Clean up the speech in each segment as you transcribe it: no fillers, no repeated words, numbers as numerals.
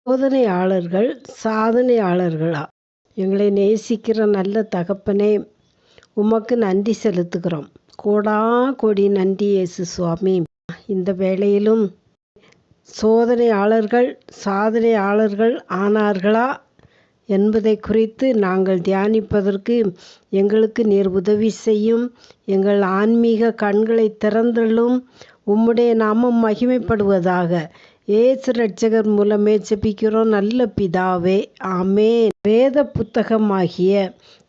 சோதனையாளர்கள் சாதனையாளர்களா? எங்களை நேசிக்கிற நல்ல தகப்பனே, உமக்கு நன்றி செலுத்துகிறோம். கோடி நன்றி இயேசு சுவாமி. இந்த வேளையிலும் சோதனையாளர்கள் சாதனையாளர்கள் ஆனார்களா என்பதை குறித்து நாங்கள் தியானிப்பதற்கு எங்களுக்கு நீர் உதவி செய்யும். எங்கள் ஆன்மீக கண்களை திறந்தள்ளும். உம்முடைய நாமம் மகிமைப்படுவதாக. இயேசு இரட்சகர் மூலமே ஜெபிக்கிறோம் நல்ல பிதாவே, ஆமென். வேத புத்தகமாகிய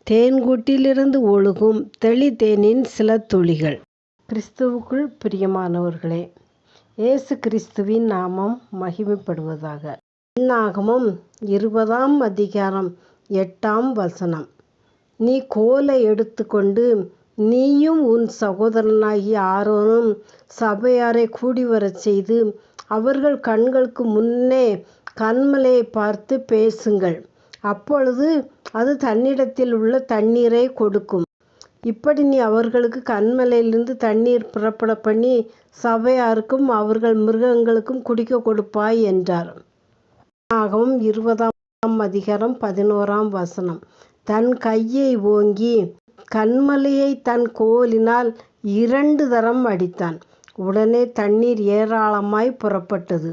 தேன்கூட்டிலிருந்து ஒழுகும் தெளிதேனின் சில துளிகள். கிறிஸ்துவுக்குள் பிரியமானவர்களே, இயேசு கிறிஸ்துவின் நாமம் மகிமைப்படுவதாக. என்னாகமம் 20ஆம் அதிகாரம் 8ஆம் வசனம். நீ கோலை எடுத்துக்கொண்டு நீயும் உன் சகோதரனாகிய ஆரோனும் சபையாரை கூடிவரச் செய்து அவர்கள் கண்களுக்கு முன்னே கன்மலையை பார்த்து பேசுங்கள். அப்பொழுது அது தன்னிடத்தில் உள்ள தண்ணீரை கொடுக்கும். இப்படி நீ அவர்களுக்கு கன்மலையிலிருந்து தண்ணீர் புறப்பட பண்ணி சபையாருக்கும் அவர்கள் மிருகங்களுக்கும் குடிக்க கொடுப்பாய் என்றார். ஆகவும் 20ஆம் அதிகாரம் 11ஆம் வசனம். தன் கையை ஓங்கி கன்மலையை தன் கோலினால் 2 தரம் அடித்தான். உடனே தண்ணீர் ஏராளமாய் புறப்பட்டது.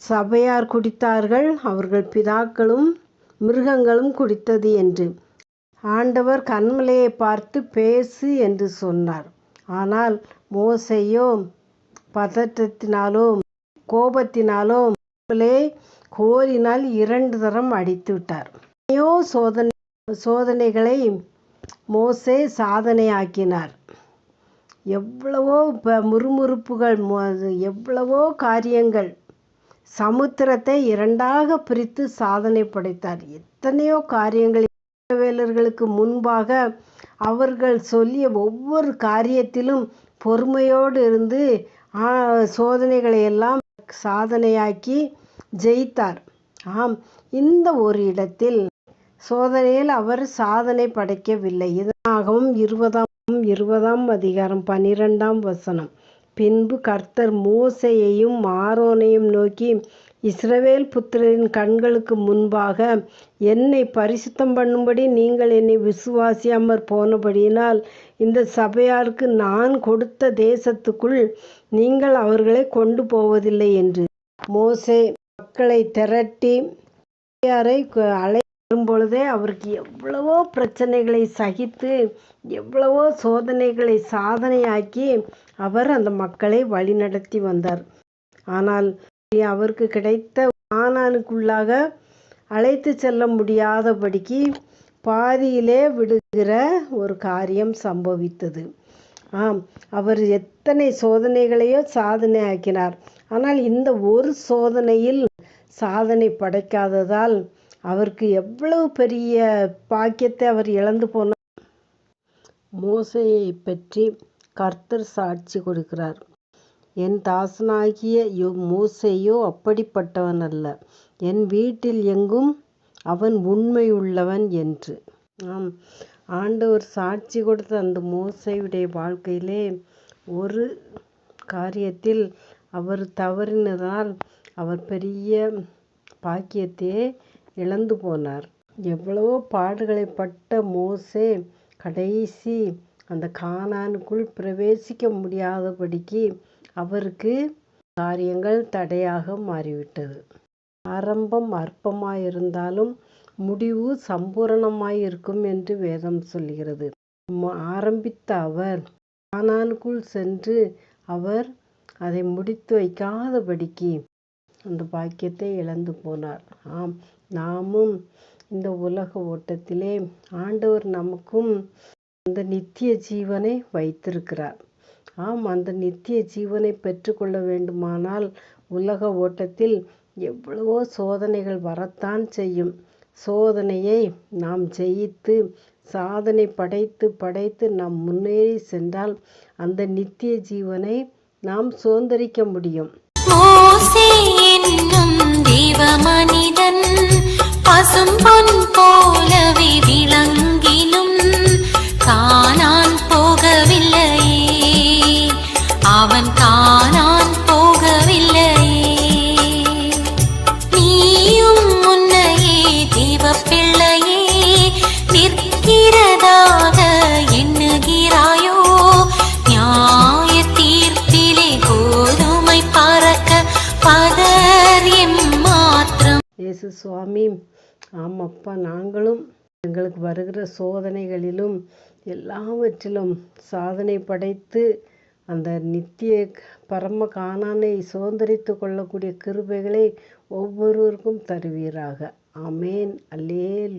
சபையார் குடித்தார்கள், அவர்கள் பிதாக்களும் மிருகங்களும் குடித்தது என்று. ஆண்டவர் கன்மலையை பார்த்து பேசு என்று சொன்னார். ஆனால் மோசேயோ பதட்டத்தினாலோ கோபத்தினாலோ கோலினால் 2 தரம் அடித்து விட்டார். சோதனைகளை மோசே சாதனையாக்கினார். எவ்வளவோ முறுமுறுப்புகள், எவ்வளவோ காரியங்கள். சமுத்திரத்தை 2ஆக பிரித்து சாதனை படைத்தார். எத்தனையோ காரியங்கள். இஸ்ரவேலர்களுக்கு முன்பாக அவர்கள் சொல்லிய ஒவ்வொரு காரியத்திலும் பொறுமையோடு இருந்து சோதனைகளை எல்லாம் சாதனையாக்கி ஜெயித்தார். ஆம், இந்த ஒரு இடத்தில் சோதனையில் அவர் சாதனை படைக்கவில்லை. இதனாகவும் 20ஆம் அதிகாரம் 12ஆம் வசனம். பின்பு கர்த்தர் மோசேயையும் ஆரோனையும் நோக்கி, இஸ்ரவேல் புத்திரரின் கண்களுக்கு முன்பாக என்னை பரிசுத்தம் பண்ணும்படி நீங்கள் என்னை விசுவாசியாமற் போனபடியினால் இந்த சபையாருக்கு நான் கொடுத்த தேசத்துக்குள் நீங்கள் அவர்களை கொண்டு போவதில்லை என்று. மோசே மக்களை திரட்டி அழை வரும்பொழுதே அவருக்கு எவ்வளவோ பிரச்சனைகளை சகித்து எவ்வளவோ சோதனைகளை சாதனையாக்கி அவர் அந்த மக்களை வழிநடத்தி வந்தார். ஆனால் அவருக்கு கிடைத்த கானானுக்குள்ளாக அழைத்து செல்ல முடியாதபடிக்கு பாதியிலே விடுகிற ஒரு காரியம் சம்பவித்தது. அவர் எத்தனை சோதனைகளையோ சாதனை ஆக்கினார். ஆனால் இந்த ஒரு சோதனையில் சாதனை படைக்காததால் அவருக்கு எவ்வளவு பெரிய பாக்கியத்தை அவர் இழந்து போனார். மோசேயை பற்றி கர்த்தர் சாட்சி கொடுக்கிறார். என் தாசனாகிய மோசேயோ அப்படிப்பட்டவன் அல்ல, என் வீட்டில் எங்கும் அவன் உண்மையுள்ளவன் என்று. ஆண்டவர் சாட்சி கொடுத்த அந்த மோசேயுடைய வாழ்க்கையிலே ஒரு காரியத்தில் அவர் தவறினதால் அவர் பெரிய பாக்கியத்தையே இழந்து போனார். எவ்வளவோ பாடுகளை பட்ட மோசே கடைசி அந்த கானானுக்குள் பிரவேசிக்க முடியாதபடிக்கு அவருக்கு காரியங்கள் தடையாக மாறிவிட்டது. ஆரம்பம் அற்பமாயிருந்தாலும் முடிவு சம்பூரணமாயிருக்கும் என்று வேதம் சொல்கிறது. ஆரம்பித்த அவர் கானானுக்குள் சென்று அவர் அதை முடித்து வைக்காதபடிக்கு அந்த பாக்கியத்தை இழந்து போனார். நாமும் இந்த உலக ஓட்டத்திலே ஆண்டவர் நமக்கும் அந்த நித்திய ஜீவனை வைத்திருக்கிறார். அந்த நித்திய ஜீவனை பெற்றுக்கொள்ள வேண்டுமானால் உலக ஓட்டத்தில் எவ்வளவோ சோதனைகள் வரத்தான் செய்யும். சோதனையை நாம் ஜெயித்து சாதனை படைத்து நாம் முன்னேறி சென்றால் அந்த நித்திய ஜீவனை நாம் சுதந்திரிக்க முடியும். மனிதன் பசும் பொன் போலவே விளங்கிலும் காணான் போகவில்லையே, அவன் காணான் போகவில்லையே. நீயோ சுவாமி. ஆமாப்பா, நாங்களும் எங்களுக்கு வருகிற சோதனைகளிலும் எல்லாவற்றிலும் சாதனை படைத்து அந்த நித்திய பரம கானானை சுதந்தரித்து கொள்ளக்கூடிய கிருபைகளை ஒவ்வொருவருக்கும் தருவீராக. ஆமேன். அல்லேலூயா.